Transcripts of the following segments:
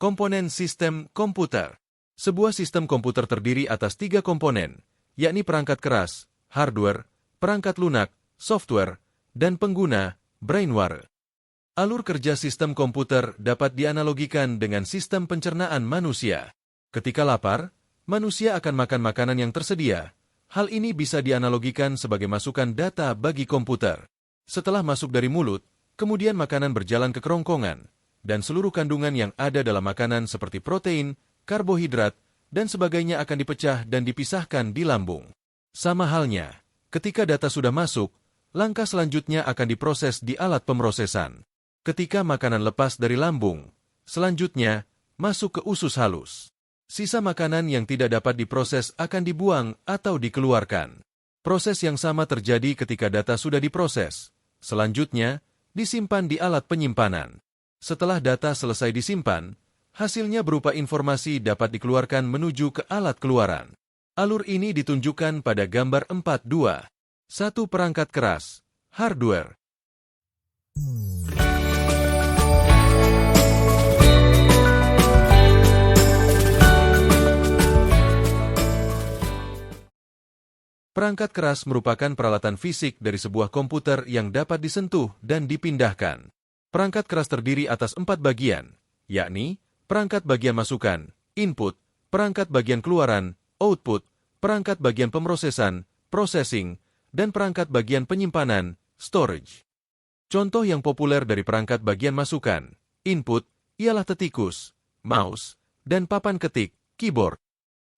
Komponen sistem komputer. Sebuah sistem komputer terdiri atas 3 komponen, yakni perangkat keras, hardware, perangkat lunak, software, dan pengguna, brainware. Alur kerja sistem komputer dapat dianalogikan dengan sistem pencernaan manusia. Ketika lapar, manusia akan makan makanan yang tersedia. Hal ini bisa dianalogikan sebagai masukan data bagi komputer. Setelah masuk dari mulut, kemudian makanan berjalan ke kerongkongan, dan seluruh kandungan yang ada dalam makanan seperti protein, karbohidrat, dan sebagainya akan dipecah dan dipisahkan di lambung. Sama halnya, ketika data sudah masuk, langkah selanjutnya akan diproses di alat pemrosesan. Ketika makanan lepas dari lambung, selanjutnya masuk ke usus halus. Sisa makanan yang tidak dapat diproses akan dibuang atau dikeluarkan. Proses yang sama terjadi ketika data sudah diproses. Selanjutnya, disimpan di alat penyimpanan. Setelah data selesai disimpan, hasilnya berupa informasi dapat dikeluarkan menuju ke alat keluaran. Alur ini ditunjukkan pada gambar 4.2. 1. Perangkat keras, hardware. Perangkat keras merupakan peralatan fisik dari sebuah komputer yang dapat disentuh dan dipindahkan. Perangkat keras terdiri atas 4 bagian, yakni perangkat bagian masukan, input, perangkat bagian keluaran, output, perangkat bagian pemrosesan, processing, dan perangkat bagian penyimpanan, storage. Contoh yang populer dari perangkat bagian masukan, input, ialah tetikus, mouse, dan papan ketik, keyboard.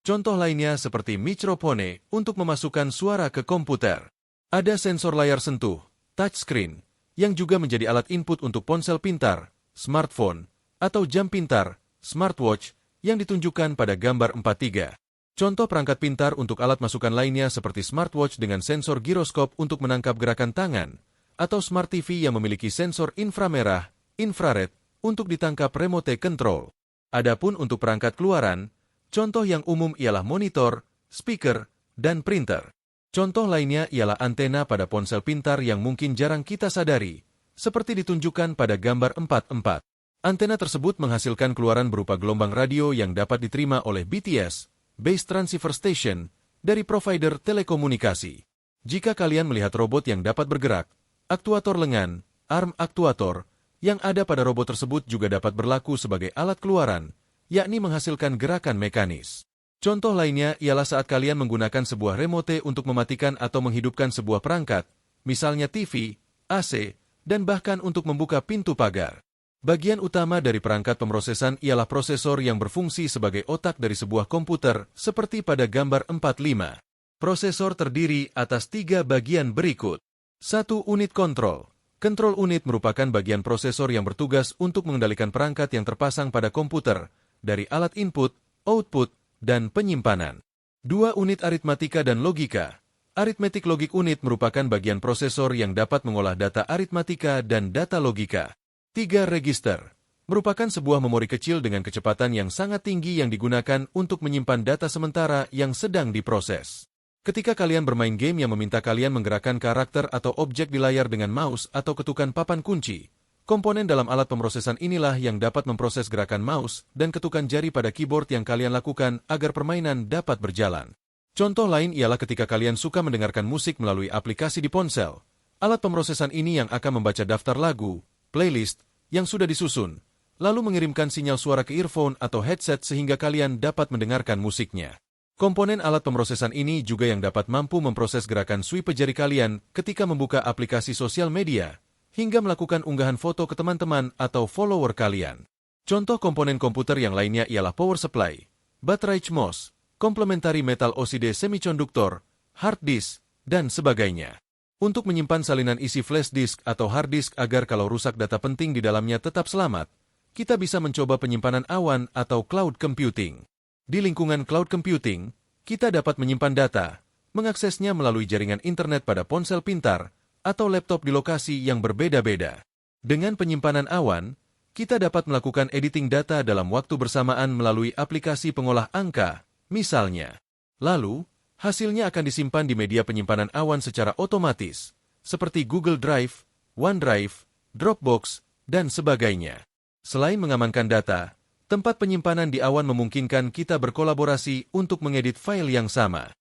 Contoh lainnya seperti microphone untuk memasukkan suara ke komputer. Ada sensor layar sentuh, touchscreen, yang juga menjadi alat input untuk ponsel pintar, smartphone, atau jam pintar, smartwatch, yang ditunjukkan pada gambar 4.3. Contoh perangkat pintar untuk alat masukan lainnya seperti smartwatch dengan sensor giroskop untuk menangkap gerakan tangan, atau smart TV yang memiliki sensor inframerah, infrared, untuk ditangkap remote control. Adapun untuk perangkat keluaran, contoh yang umum ialah monitor, speaker, dan printer. Contoh lainnya ialah antena pada ponsel pintar yang mungkin jarang kita sadari, seperti ditunjukkan pada gambar 4.4. Antena tersebut menghasilkan keluaran berupa gelombang radio yang dapat diterima oleh BTS, Base Transceiver Station, dari provider telekomunikasi. Jika kalian melihat robot yang dapat bergerak, aktuator lengan, arm aktuator, yang ada pada robot tersebut juga dapat berlaku sebagai alat keluaran, yakni menghasilkan gerakan mekanis. Contoh lainnya ialah saat kalian menggunakan sebuah remote untuk mematikan atau menghidupkan sebuah perangkat, misalnya TV, AC, dan bahkan untuk membuka pintu pagar. Bagian utama dari perangkat pemrosesan ialah prosesor yang berfungsi sebagai otak dari sebuah komputer, seperti pada gambar 4.5. Prosesor terdiri atas 3 bagian berikut. 1. Unit kontrol. Kontrol unit merupakan bagian prosesor yang bertugas untuk mengendalikan perangkat yang terpasang pada komputer, dari alat input, output, dan penyimpanan. 2. Unit aritmatika dan logika. Arithmetic Logic Unit merupakan bagian prosesor yang dapat mengolah data aritmatika dan data logika. 3. Register. Merupakan sebuah memori kecil dengan kecepatan yang sangat tinggi yang digunakan untuk menyimpan data sementara yang sedang diproses. Ketika kalian bermain game yang meminta kalian menggerakkan karakter atau objek di layar dengan mouse atau ketukan papan kunci, komponen dalam alat pemrosesan inilah yang dapat memproses gerakan mouse dan ketukan jari pada keyboard yang kalian lakukan agar permainan dapat berjalan. Contoh lain ialah ketika kalian suka mendengarkan musik melalui aplikasi di ponsel. Alat pemrosesan ini yang akan membaca daftar lagu, playlist, yang sudah disusun, lalu mengirimkan sinyal suara ke earphone atau headset sehingga kalian dapat mendengarkan musiknya. Komponen alat pemrosesan ini juga yang dapat mampu memproses gerakan swipe jari kalian ketika membuka aplikasi sosial media, hingga melakukan unggahan foto ke teman-teman atau follower kalian. Contoh komponen komputer yang lainnya ialah power supply, baterai CMOS, complementary metal oxide semiconduktor, hard disk, dan sebagainya. Untuk menyimpan salinan isi flash disk atau hard disk agar kalau rusak data penting di dalamnya tetap selamat, kita bisa mencoba penyimpanan awan atau cloud computing. Di lingkungan cloud computing, kita dapat menyimpan data, mengaksesnya melalui jaringan internet pada ponsel pintar, atau laptop di lokasi yang berbeda-beda. Dengan penyimpanan awan, kita dapat melakukan editing data dalam waktu bersamaan melalui aplikasi pengolah angka, misalnya. Lalu, hasilnya akan disimpan di media penyimpanan awan secara otomatis, seperti Google Drive, OneDrive, Dropbox, dan sebagainya. Selain mengamankan data, Tempat penyimpanan di awan memungkinkan kita berkolaborasi untuk mengedit file yang sama.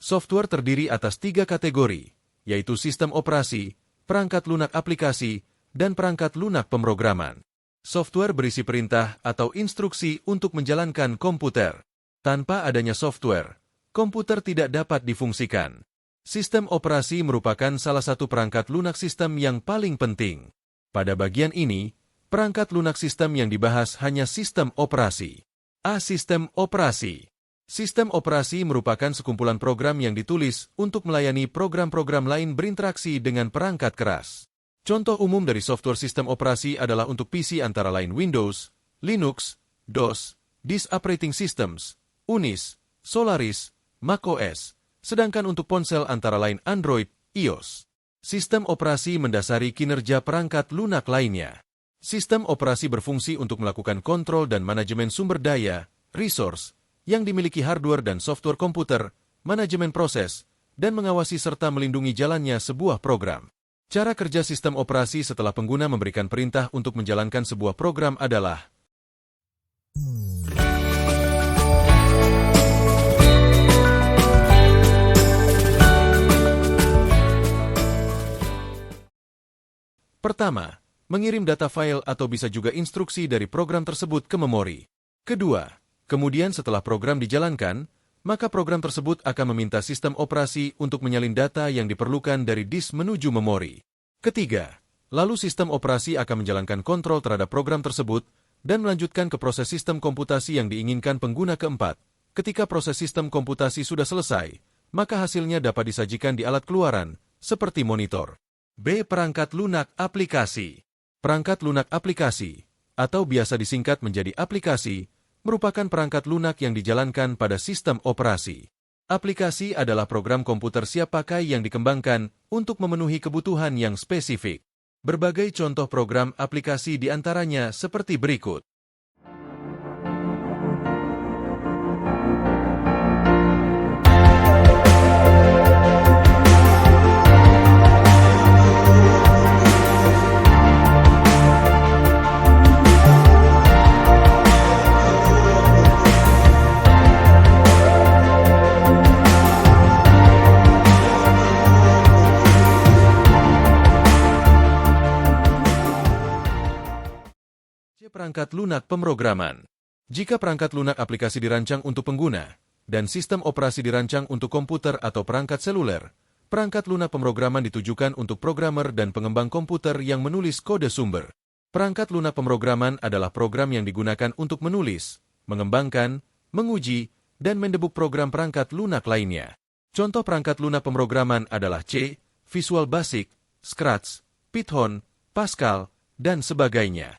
Software terdiri atas 3 kategori, yaitu sistem operasi, perangkat lunak aplikasi, dan perangkat lunak pemrograman. Software berisi perintah atau instruksi untuk menjalankan komputer. Tanpa adanya software, komputer tidak dapat difungsikan. Sistem operasi merupakan salah satu perangkat lunak sistem yang paling penting. Pada bagian ini, perangkat lunak sistem yang dibahas hanya sistem operasi. Sistem operasi. Sistem operasi merupakan sekumpulan program yang ditulis untuk melayani program-program lain berinteraksi dengan perangkat keras. Contoh umum dari software sistem operasi adalah untuk PC antara lain Windows, Linux, DOS, Disk Operating Systems, Unis, Solaris, macOS, sedangkan untuk ponsel antara lain Android, iOS. Sistem operasi mendasari kinerja perangkat lunak lainnya. Sistem operasi berfungsi untuk melakukan kontrol dan manajemen sumber daya, resource, yang dimiliki hardware dan software komputer, manajemen proses, dan mengawasi serta melindungi jalannya sebuah program. Cara kerja sistem operasi setelah pengguna memberikan perintah untuk menjalankan sebuah program adalah Pertama, mengirim data file atau bisa juga instruksi dari program tersebut ke memori. Kedua, kemudian setelah program dijalankan, maka program tersebut akan meminta sistem operasi untuk menyalin data yang diperlukan dari disk menuju memori. Ketiga, lalu sistem operasi akan menjalankan kontrol terhadap program tersebut dan melanjutkan ke proses sistem komputasi yang diinginkan pengguna keempat. Ketika proses sistem komputasi sudah selesai, maka hasilnya dapat disajikan di alat keluaran, seperti monitor. B. Perangkat lunak aplikasi. Perangkat lunak aplikasi, atau biasa disingkat menjadi aplikasi, merupakan perangkat lunak yang dijalankan pada sistem operasi. Aplikasi adalah program komputer siap pakai yang dikembangkan untuk memenuhi kebutuhan yang spesifik. Berbagai contoh program aplikasi diantaranya seperti berikut. Perangkat lunak pemrograman. Jika perangkat lunak aplikasi dirancang untuk pengguna, dan sistem operasi dirancang untuk komputer atau perangkat seluler, perangkat lunak pemrograman ditujukan untuk programmer dan pengembang komputer yang menulis kode sumber. Perangkat lunak pemrograman adalah program yang digunakan untuk menulis, mengembangkan, menguji, dan mendebug program perangkat lunak lainnya. Contoh perangkat lunak pemrograman adalah C, Visual Basic, Scratch, Python, Pascal, dan sebagainya.